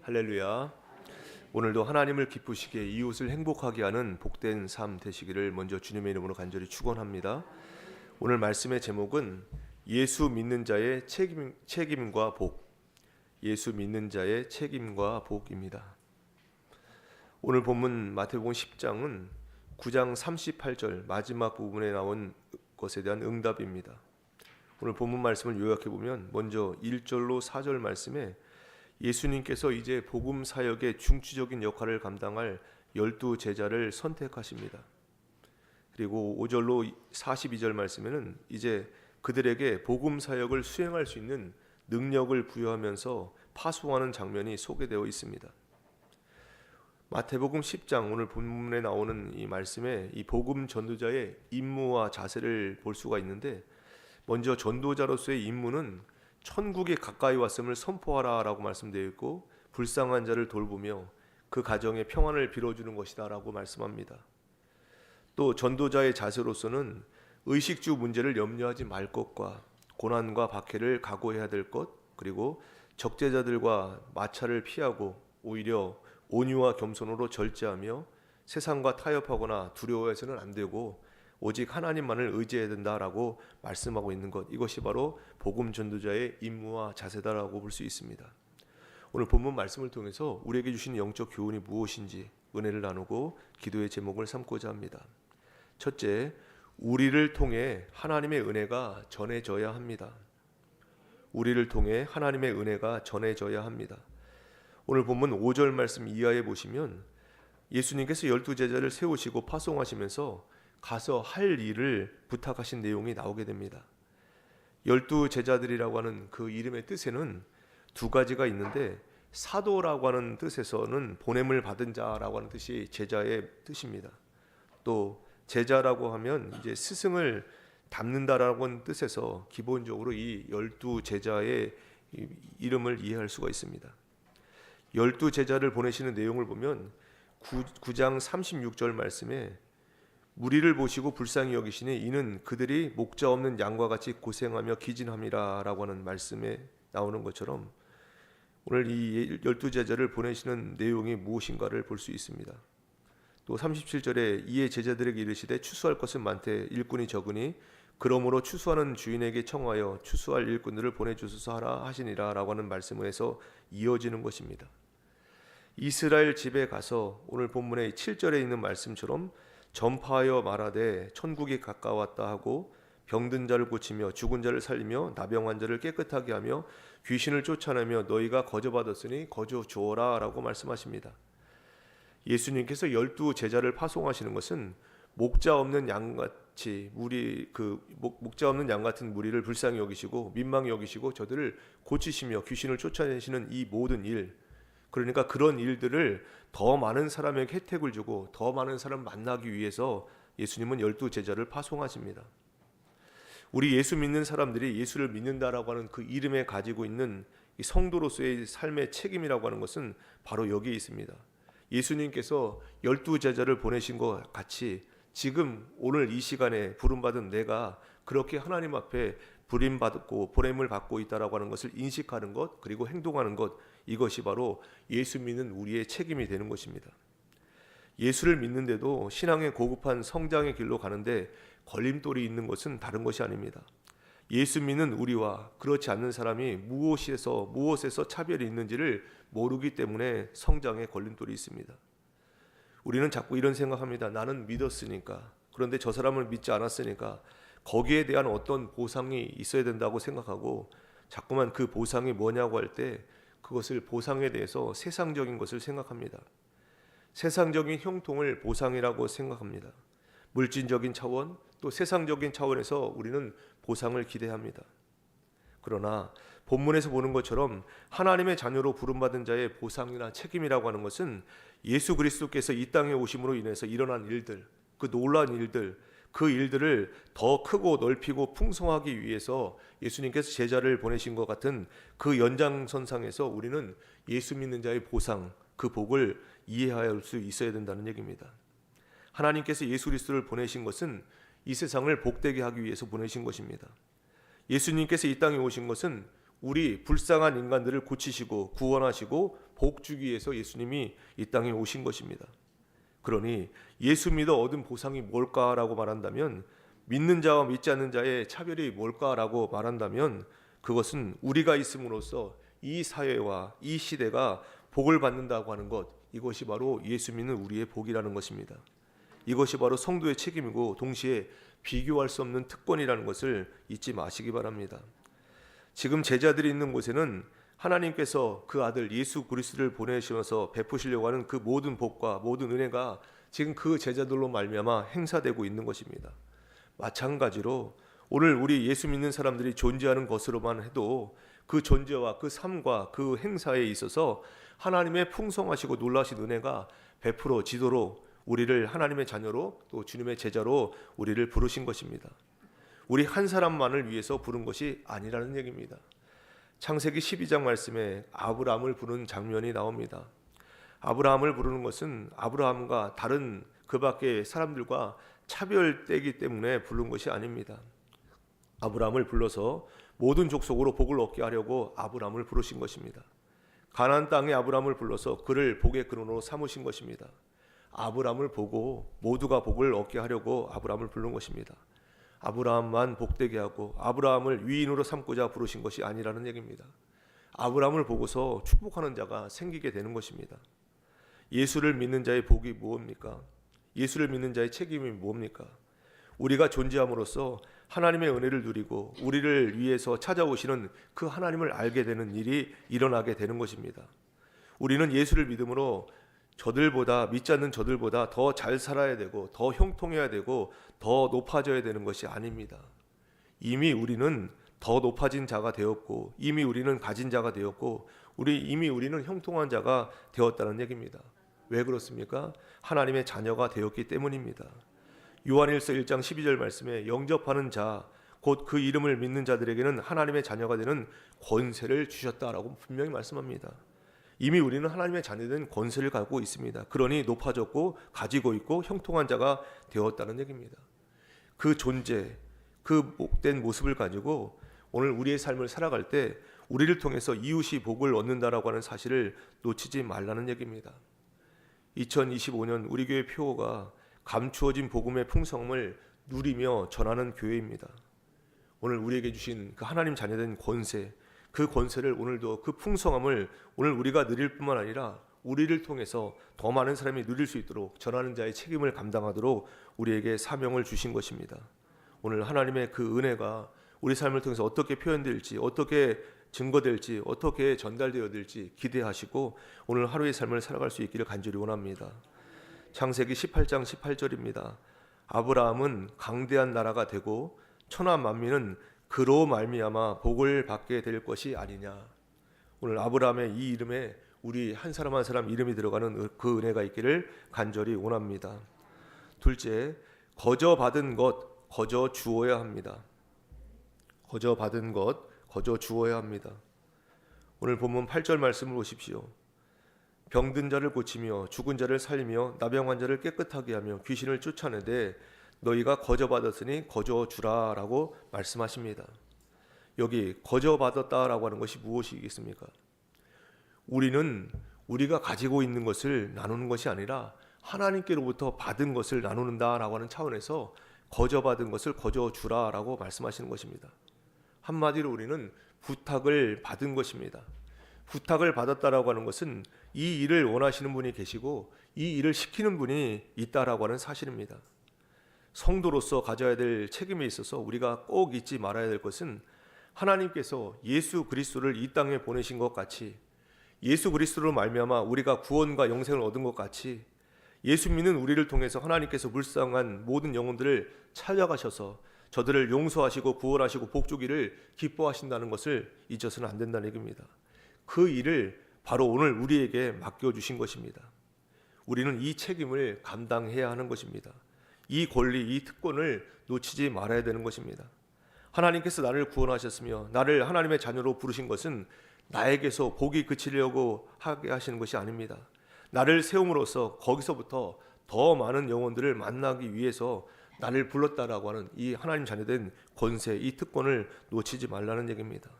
할렐루야. 오늘도 하나님을 기쁘시게 이웃을 행복하게 하는 복된 삶 되시기를 먼저 주님의 이름으로 간절히 축원합니다. 오늘 말씀의 제목은 예수 믿는 자의 책임과 복. 예수 믿는 자의 책임과 복입니다. 오늘 본문 마태복음 10장은 9장 38절 마지막 부분에 나온 것에 대한 응답입니다. 오늘 본문 말씀을 요약해 보면 먼저 1절로 4절 말씀에 예수님께서 이제 복음 사역의 중추적인 역할을 감당할 12 제자를 선택하십니다. 그리고 5절로 42절 말씀에는 이제 그들에게 복음 사역을 수행할 수 있는 능력을 부여하면서 파송하는 장면이 소개되어 있습니다. 마태복음 10장 오늘 본문에 나오는 이 말씀에 이 복음 전도자의 임무와 자세를 볼 수가 있는데, 먼저 전도자로서의 임무는 천국이 가까이 왔음을 선포하라 라고 말씀되어 있고, 불쌍한 자를 돌보며 그 가정에 평안을 빌어주는 것이다 라고 말씀합니다. 또 전도자의 자세로서는 의식주 문제를 염려하지 말 것과 고난과 박해를 각오해야 될 것, 그리고 적대자들과 마찰을 피하고 오히려 온유와 겸손으로 절제하며 세상과 타협하거나 두려워해서는 안 되고 오직 하나님만을 의지해야 된다라고 말씀하고 있는 것, 이것이 바로 복음 전도자의 임무와 자세다라고 볼 수 있습니다. 오늘 본문 말씀을 통해서 우리에게 주신 영적 교훈이 무엇인지 은혜를 나누고 기도의 제목을 삼고자 합니다. 첫째, 우리를 통해 하나님의 은혜가 전해져야 합니다. 우리를 통해 하나님의 은혜가 전해져야 합니다. 오늘 본문 5절 말씀 이하에 보시면 예수님께서 12 제자를 세우시고 파송하시면서 가서 할 일을 부탁하신 내용이 나오게 됩니다. 12 제자들이라고 하는 그 이름의 뜻에는 두 가지가 있는데, 사도라고 하는 뜻에서는 보냄을 받은 자라고 하는 뜻이 제자의 뜻입니다. 또 제자라고 하면 이제 스승을 닮는다라고 하는 뜻에서 기본적으로 이 12 제자의 이름을 이해할 수가 있습니다. 12 제자를 보내시는 내용을 보면 9장 36절 말씀에 무리를 보시고 불쌍히 여기시니 이는 그들이 목자 없는 양과 같이 고생하며 기진함이라 라고 하는 말씀에 나오는 것처럼 오늘 이 12 제자를 보내시는 내용이 무엇인가를 볼 수 있습니다. 또 37절에 이에 제자들에게 이르시되 추수할 것은 많되 일꾼이 적으니 그러므로 추수하는 주인에게 청하여 추수할 일꾼들을 보내주소서 하라 하시니라 라고 하는 말씀에서 이어지는 것입니다. 이스라엘 집에 가서 오늘 본문의 7절에 있는 말씀처럼 전파하여 말하되 천국이 가까웠다 하고 병든 자를 고치며 죽은 자를 살리며 나병한 자를 깨끗하게 하며 귀신을 쫓아내며 너희가 거저받았으니 거저 주어라 라고 말씀하십니다. 예수님께서 12 제자를 파송하시는 것은 목자 없는 양같이 목자 없는 양 같은 무리를 불쌍히 여기시고 민망히 여기시고 저들을 고치시며 귀신을 쫓아내시는 이 모든 일, 그러니까 그런 일들을 더 많은 사람에게 혜택을 주고 더 많은 사람 만나기 위해서 예수님은 12 제자를 파송하십니다. 우리 예수 믿는 사람들이 예수를 믿는다라고 하는 그 이름에 가지고 있는 이 성도로서의 삶의 책임이라고 하는 것은 바로 여기에 있습니다. 예수님께서 12 제자를 보내신 것 같이 지금 오늘 이 시간에 부름받은 내가 그렇게 하나님 앞에 부름받고 보냄을 받고 있다라고 하는 것을 인식하는 것, 그리고 행동하는 것, 이것이 바로 예수 믿는 우리의 책임이 되는 것입니다. 예수를 믿는데도 신앙의 고급한 성장의 길로 가는데 걸림돌이 있는 것은 다른 것이 아닙니다. 예수 믿는 우리와 그렇지 않는 사람이 무엇에서 차별이 있는지를 모르기 때문에 성장에 걸림돌이 있습니다. 우리는 자꾸 이런 생각합니다. 나는 믿었으니까, 그런데 저 사람을 믿지 않았으니까 거기에 대한 어떤 보상이 있어야 된다고 생각하고 자꾸만 그 보상이 뭐냐고 할 때 그것을 보상에 대해서 세상적인 것을 생각합니다. 세상적인 형통을 보상이라고 생각합니다. 물질적인 차원 또 세상적인 차원에서 우리는 보상을 기대합니다. 그러나 본문에서 보는 것처럼 하나님의 자녀로 부름받은 자의 보상이나 책임이라고 하는 것은 예수 그리스도께서 이 땅에 오심으로 인해서 일어난 일들, 그 놀라운 일들, 그 일들을 더 크고 넓히고 풍성하기 위해서 예수님께서 제자를 보내신 것 같은 그 연장선상에서 우리는 예수 믿는 자의 보상, 그 복을 이해할 수 있어야 된다는 얘기입니다. 하나님께서 예수 그리스도를 보내신 것은 이 세상을 복되게 하기 위해서 보내신 것입니다. 예수님께서 이 땅에 오신 것은 우리 불쌍한 인간들을 고치시고 구원하시고 복 주기 위해서 예수님이 이 땅에 오신 것입니다. 그러니 예수 믿어 얻은 보상이 뭘까라고 말한다면, 믿는 자와 믿지 않는 자의 차별이 뭘까라고 말한다면, 그것은 우리가 있음으로써 이 사회와 이 시대가 복을 받는다고 하는 것, 이것이 바로 예수 믿는 우리의 복이라는 것입니다. 이것이 바로 성도의 책임이고 동시에 비교할 수 없는 특권이라는 것을 잊지 마시기 바랍니다. 지금 제자들이 있는 곳에는 하나님께서 그 아들 예수 그리스도를 보내셔서 베푸시려고 하는 그 모든 복과 모든 은혜가 지금 그 제자들로 말미암아 행사되고 있는 것입니다. 마찬가지로 오늘 우리 예수 믿는 사람들이 존재하는 것으로만 해도 그 존재와 그 삶과 그 행사에 있어서 하나님의 풍성하시고 놀라신 은혜가 베풀어지도록 우리를 하나님의 자녀로 또 주님의 제자로 우리를 부르신 것입니다. 우리 한 사람만을 위해서 부른 것이 아니라는 얘기입니다. 창세기 12장 말씀에 아브라함을 부르는 장면이 나옵니다. 아브라함을 부르는 것은 아브라함과 다른 그 밖의 사람들과 차별되기 때문에 부른 것이 아닙니다. 아브라함을 불러서 모든 족속으로 복을 얻게 하려고 아브라함을 부르신 것입니다. 가나안 땅에 아브라함을 불러서 그를 복의 근원으로 삼으신 것입니다. 아브라함을 보고 모두가 복을 얻게 하려고 아브라함을 부른 것입니다. 아브라함만 복되게 하고 아브라함을 위인으로 삼고자 부르신 것이 아니라는 얘기입니다. 아브라함을 보고서 축복하는 자가 생기게 되는 것입니다. 예수를 믿는 자의 복이 무엇입니까? 예수를 믿는 자의 책임이 무엇입니까? 우리가 존재함으로써 하나님의 은혜를 누리고 우리를 위해서 찾아오시는 그 하나님을 알게 되는 일이 일어나게 되는 것입니다. 우리는 예수를 믿음으로 저들보다, 믿지 않는 저들보다 더 잘 살아야 되고 더 형통해야 되고 더 높아져야 되는 것이 아닙니다. 이미 우리는 더 높아진 자가 되었고 이미 우리는 가진 자가 되었고 이미 우리는 형통한 자가 되었다는 얘기입니다. 왜 그렇습니까? 하나님의 자녀가 되었기 때문입니다. 요한일서 1장 12절 말씀에 영접하는 자, 곧 그 이름을 믿는 자들에게는 하나님의 자녀가 되는 권세를 주셨다라고 분명히 말씀합니다. 이미 우리는 하나님의 자녀된 권세를 갖고 있습니다. 그러니 높아졌고 가지고 있고 형통한 자가 되었다는 얘기입니다. 그 존재, 그 복된 모습을 가지고 오늘 우리의 삶을 살아갈 때 우리를 통해서 이웃이 복을 얻는다라고 하는 사실을 놓치지 말라는 얘기입니다. 2025년 우리 교회 표어가 감추어진 복음의 풍성을 누리며 전하는 교회입니다. 오늘 우리에게 주신 그 하나님 자녀된 권세, 그 권세를 오늘도 그 풍성함을 오늘 우리가 누릴 뿐만 아니라 우리를 통해서 더 많은 사람이 누릴 수 있도록 전하는 자의 책임을 감당하도록 우리에게 사명을 주신 것입니다. 오늘 하나님의 그 은혜가 우리 삶을 통해서 어떻게 표현될지, 어떻게 증거될지, 어떻게 전달되어야 될지 기대하시고 오늘 하루의 삶을 살아갈 수 있기를 간절히 원합니다. 창세기 18장 18절입니다. 아브라함은 강대한 나라가 되고 천하 만민은 그로 말미암아 복을 받게 될 것이 아니냐. 오늘 아브라함의 이 이름에 우리 한 사람 한 사람 이름이 들어가는 그 은혜가 있기를 간절히 원합니다. 둘째, 거저 받은 것 거저 주어야 합니다. 거저 받은 것 거저 주어야 합니다. 오늘 본문 8절 말씀을 보십시오. 병든 자를 고치며 죽은 자를 살리며 나병 환자를 깨끗하게 하며 귀신을 쫓아내되 너희가 거저 받았으니 거저 주라라고 말씀하십니다. 여기 거저 받았다라고 하는 것이 무엇이겠습니까? 우리는 우리가 가지고 있는 것을 나누는 것이 아니라 하나님께로부터 받은 것을 나누는다라고 하는 차원에서 거저 받은 것을 거저 주라라고 말씀하시는 것입니다. 한마디로 우리는 부탁을 받은 것입니다. 부탁을 받았다라고 하는 것은 이 일을 원하시는 분이 계시고 이 일을 시키는 분이 있다라고 하는 사실입니다. 성도로서 가져야 될 책임에 있어서 우리가 꼭 잊지 말아야 될 것은 하나님께서 예수 그리스도를 이 땅에 보내신 것 같이 예수 그리스도로 말미암아 우리가 구원과 영생을 얻은 것 같이 예수 믿는 우리를 통해서 하나님께서 불쌍한 모든 영혼들을 찾아가셔서 저들을 용서하시고 구원하시고 복주기를 기뻐하신다는 것을 잊어서는 안 된다는 얘기입니다. 그 일을 바로 오늘 우리에게 맡겨주신 것입니다. 우리는 이 책임을 감당해야 하는 것입니다. 이 권리, 이 특권을 놓치지 말아야 되는 것입니다. 하나님께서 나를 구원하셨으며 나를 하나님의 자녀로 부르신 것은 나에게서 복이 그치려고 하게 하시는 것이 아닙니다. 나를 세움으로써 거기서부터 더 많은 영혼들을 만나기 위해서 나를 불렀다라고 하는 이 하나님 자녀된 권세, 이 특권을 놓치지 말라는 얘기입니다.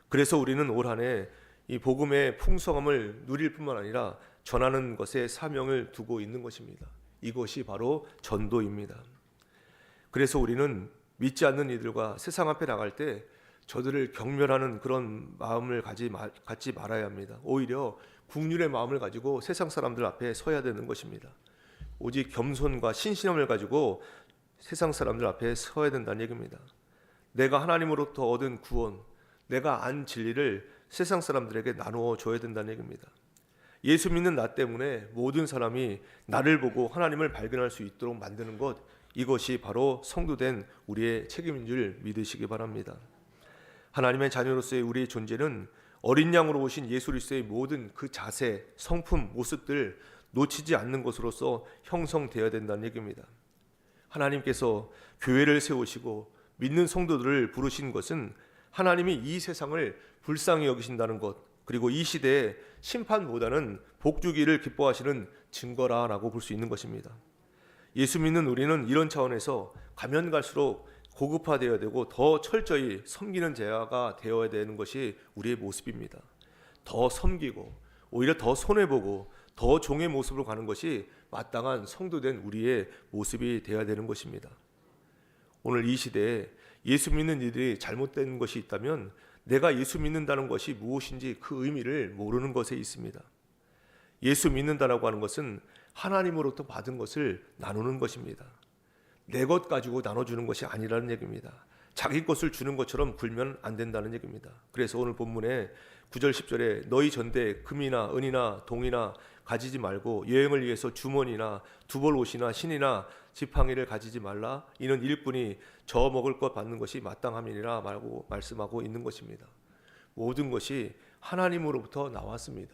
그래서 우리는 올 한 해 이 복음의 풍성함을 누릴 뿐만 아니라 전하는 것에 사명을 두고 있는 것입니다. 이것이 바로 전도입니다. 그래서 우리는 믿지 않는 이들과 세상 앞에 나갈 때 저들을 경멸하는 그런 마음을 갖지 말아야 합니다. 오히려 국률의 마음을 가지고 세상 사람들 앞에 서야 되는 것입니다. 오직 겸손과 신실함을 가지고 세상 사람들 앞에 서야 된다는 얘기입니다. 내가 하나님으로부터 얻은 구원, 내가 안 진리를 세상 사람들에게 나누어 줘야 된다는 얘기입니다. 예수 믿는 나 때문에 모든 사람이 나를 보고 하나님을 발견할 수 있도록 만드는 것, 이것이 바로 성도된 우리의 책임인 줄 믿으시기 바랍니다. 하나님의 자녀로서의 우리의 존재는 어린 양으로 오신 예수 그리스도의 모든 그 자세, 성품, 모습들 놓치지 않는 것으로서 형성되어야 된다는 얘기입니다. 하나님께서 교회를 세우시고 믿는 성도들을 부르신 것은 하나님이 이 세상을 불쌍히 여기신다는 것, 그리고 이 시대에 심판보다는 복주기를 기뻐하시는 증거라고 볼 수 있는 것입니다. 예수 믿는 우리는 이런 차원에서 가면 갈수록 고급화되어야 되고 더 철저히 섬기는 자가 되어야 되는 것이 우리의 모습입니다. 더 섬기고 오히려 더 손해보고 더 종의 모습으로 가는 것이 마땅한 성도된 우리의 모습이 되어야 되는 것입니다. 오늘 이 시대에 예수 믿는 이들이 잘못된 것이 있다면 내가 예수 믿는다는 것이 무엇인지 그 의미를 모르는 것에 있습니다. 예수 믿는다라고 하는 것은 하나님으로부터 받은 것을 나누는 것입니다. 내 것 가지고 나눠주는 것이 아니라는 얘기입니다. 자기 것을 주는 것처럼 굴면 안 된다는 얘기입니다. 그래서 오늘 본문에 9절 10절에 너희 전대에 금이나 은이나 동이나 가지지 말고 여행을 위해서 주머니나 두벌 옷이나 신이나 지팡이를 가지지 말라. 이는 일꾼이 저 먹을 것 받는 것이 마땅함이니라 말고 말씀하고 있는 것입니다. 모든 것이 하나님으로부터 나왔습니다.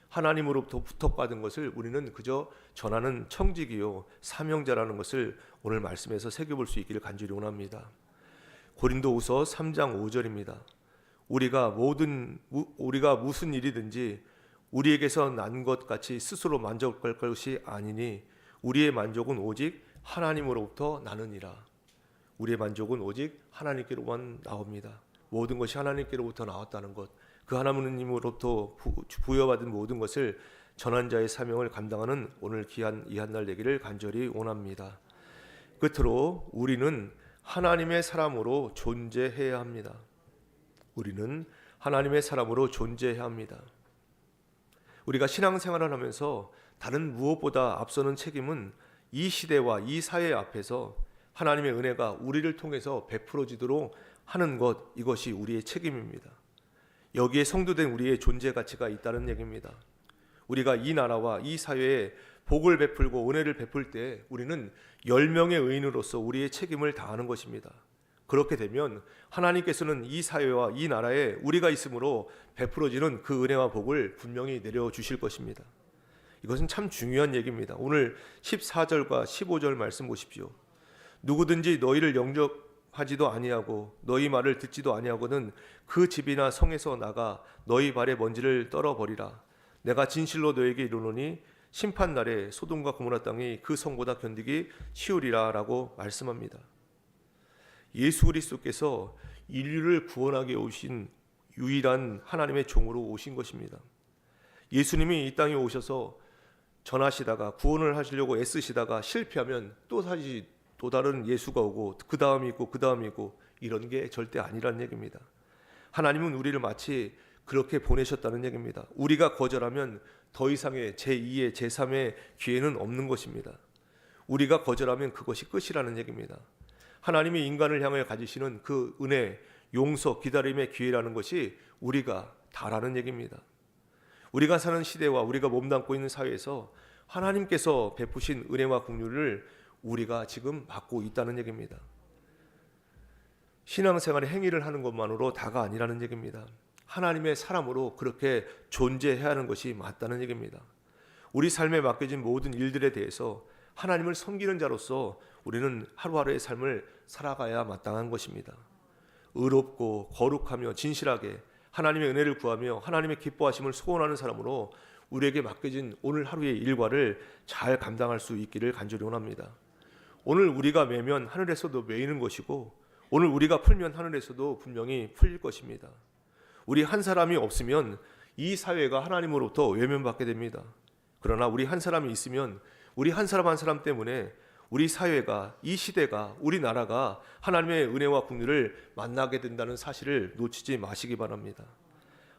하나님으로부터 부탁받은 것을 우리는 그저 전하는 청직이요 사명자라는 것을 오늘 말씀에서 새겨볼 수 있기를 간절히 원합니다. 고린도후서 3장 5절입니다. 우리가 무슨 일이든지 우리에게서 난 것 같이 스스로 만족할 것이 아니니 우리의 만족은 오직 하나님으로부터 나느니라. 우리의 만족은 오직 하나님께로만 나옵니다. 모든 것이 하나님께로부터 나왔다는 것, 그 하나님으로부터 부여받은 모든 것을 전한 자의 사명을 감당하는 오늘 귀한 이 한날 되기를 간절히 원합니다. 끝으로 우리는 하나님의 사람으로 존재해야 합니다. 우리는 하나님의 사람으로 존재해야 합니다. 우리가 신앙생활을 하면서 다른 무엇보다 앞서는 책임은 이 시대와 이 사회 앞에서 하나님의 은혜가 우리를 통해서 베풀어지도록 하는 것, 이것이 우리의 책임입니다. 여기에 성도된 우리의 존재 가치가 있다는 얘기입니다. 우리가 이 나라와 이 사회에 복을 베풀고 은혜를 베풀 때 우리는 10명의 의인으로서 우리의 책임을 다하는 것입니다. 그렇게 되면 하나님께서는 이 사회와 이 나라에 우리가 있으므로 베풀어지는 그 은혜와 복을 분명히 내려주실 것입니다. 이것은 참 중요한 얘기입니다. 오늘 14절과 15절 말씀 보십시오. 누구든지 너희를 영접하지도 아니하고 너희 말을 듣지도 아니하고는 그 집이나 성에서 나가 너희 발의 먼지를 떨어버리라. 내가 진실로 너에게 이르노니 심판날에 소돔과 고모라 땅이 그 성보다 견디기 쉬우리라 라고 말씀합니다. 예수 그리스도께서 인류를 구원하게 오신 유일한 하나님의 종으로 오신 것입니다. 예수님이 이 땅에 오셔서 전하시다가 구원을 하시려고 애쓰시다가 실패하면 또 다른 예수가 오고 그 다음이 있고 그 다음이 있고 이런 게 절대 아니라는 얘기입니다. 하나님은 우리를 마치 그렇게 보내셨다는 얘기입니다. 우리가 거절하면 더 이상의 제2의 제3의 기회는 없는 것입니다. 우리가 거절하면 그것이 끝이라는 얘기입니다. 하나님이 인간을 향해 가지시는 그 은혜, 용서, 기다림의 기회라는 것이 우리가 다라는 얘기입니다. 우리가 사는 시대와 우리가 몸담고 있는 사회에서 하나님께서 베푸신 은혜와 긍휼을 우리가 지금 받고 있다는 얘기입니다. 신앙생활의 행위를 하는 것만으로 다가 아니라는 얘기입니다. 하나님의 사람으로 그렇게 존재해야 하는 것이 맞다는 얘기입니다. 우리 삶에 맡겨진 모든 일들에 대해서 하나님을 섬기는 자로서 우리는 하루하루의 삶을 살아가야 마땅한 것입니다. 의롭고 거룩하며 진실하게 하나님의 은혜를 구하며 하나님의 기뻐하심을 소원하는 사람으로 우리에게 맡겨진 오늘 하루의 일과를 잘 감당할 수 있기를 간절히 원합니다. 오늘 우리가 매면 하늘에서도 매이는 것이고 오늘 우리가 풀면 하늘에서도 분명히 풀릴 것입니다. 우리 한 사람이 없으면 이 사회가 하나님으로부터 외면받게 됩니다. 그러나 우리 한 사람이 있으면 우리 한 사람 한 사람 때문에 우리 사회가, 이 시대가, 우리나라가 하나님의 은혜와 긍휼을 만나게 된다는 사실을 놓치지 마시기 바랍니다.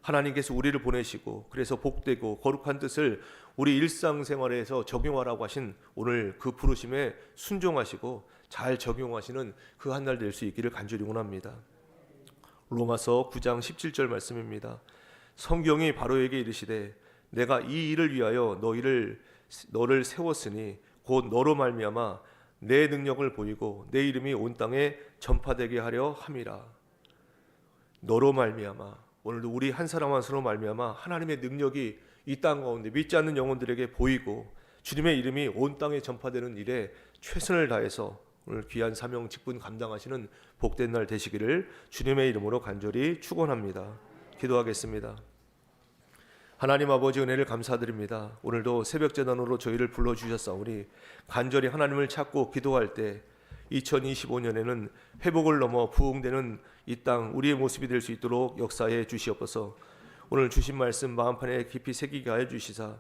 하나님께서 우리를 보내시고 그래서 복되고 거룩한 뜻을 우리 일상생활에서 적용하라고 하신 오늘 그 부르심에 순종하시고 잘 적용하시는 그 한 날 될 수 있기를 간절히 원합니다. 로마서 9장 17절 말씀입니다. 성경이 바로에게 이르시되 내가 이 일을 위하여 너를 세웠으니 곧 너로 말미암아 내 능력을 보이고 내 이름이 온 땅에 전파되게 하려 함이라. 너로 말미암아, 오늘도 우리 한 사람 한 사람으로 말미암아 하나님의 능력이 이 땅 가운데 믿지 않는 영혼들에게 보이고 주님의 이름이 온 땅에 전파되는 일에 최선을 다해서 오늘 귀한 사명 직분 감당하시는 복된 날 되시기를 주님의 이름으로 간절히 축원합니다. 기도하겠습니다. 하나님 아버지 은혜를 감사드립니다. 오늘도 새벽제단으로 저희를 불러주셨사오니 간절히 하나님을 찾고 기도할 때 2025년에는 회복을 넘어 부흥되는 이 땅 우리의 모습이 될 수 있도록 역사해 주시옵소서. 오늘 주신 말씀 마음판에 깊이 새기게 하여 주시사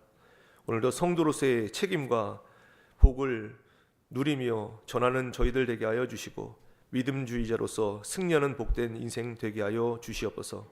오늘도 성도로서의 책임과 복을 누리며 전하는 저희들 되게 하여 주시고 믿음주의자로서 승리하는 복된 인생 되게 하여 주시옵소서.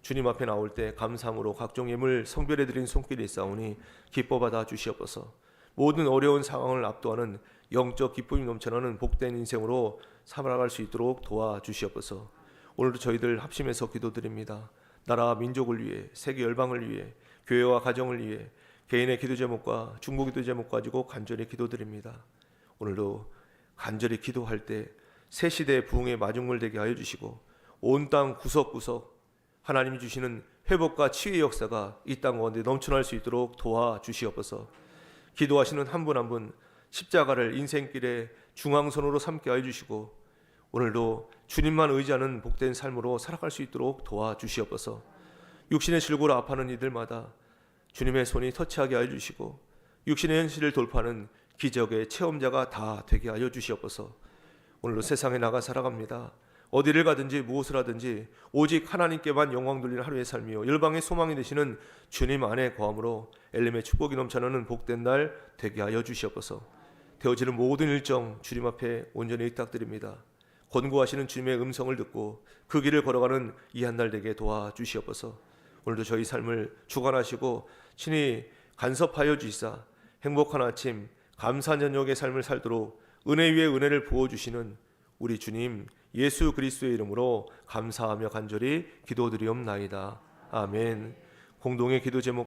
주님 앞에 나올 때 감사함으로 각종 예물 성별해 드린 손길이 있사오니 기뻐 받아 주시옵소서. 모든 어려운 상황을 압도하는 영적 기쁨이 넘쳐나는 복된 인생으로 살아갈 수 있도록 도와주시옵소서. 오늘도 저희들 합심해서 기도드립니다. 나라 민족을 위해, 세계 열방을 위해, 교회와 가정을 위해 개인의 기도 제목과 중보 기도 제목 가지고 간절히 기도드립니다. 오늘도 간절히 기도할 때 새 시대의 부흥의 마중물 되게 하여 주시고 온 땅 구석구석 하나님이 주시는 회복과 치유의 역사가 이 땅 가운데 넘쳐날 수 있도록 도와주시옵소서. 기도하시는 한 분 한 분 십자가를 인생길의 중앙선으로 삼게 하여 주시고 오늘도 주님만 의지하는 복된 삶으로 살아갈 수 있도록 도와주시옵소서. 육신의 질고로 아파하는 이들마다 주님의 손이 터치하게 하여 주시고 육신의 현실을 돌파하는 기적의 체험자가 다 되게 하여 주시옵소서. 오늘도 세상에 나가 살아갑니다. 어디를 가든지 무엇을 하든지 오직 하나님께만 영광 돌리는 하루의 삶이요 열방의 소망이 되시는 주님 안에 거함으로 엘림의 축복이 넘쳐나는 복된 날 되게 하여 주시옵소서. 되어지는 모든 일정 주님 앞에 온전히 의탁드립니다. 권고하시는 주님의 음성을 듣고 그 길을 걸어가는 이 한 날 되게 도와주시옵소서. 오늘도 저희 삶을 주관하시고 친히 간섭하여 주시사 행복한 아침 감사한 저녁의 삶을 살도록 은혜 위에 은혜를 부어주시는 우리 주님 예수 그리스도의 이름으로 감사하며 간절히 기도드리옵나이다. 아멘. 공동의 기도 제목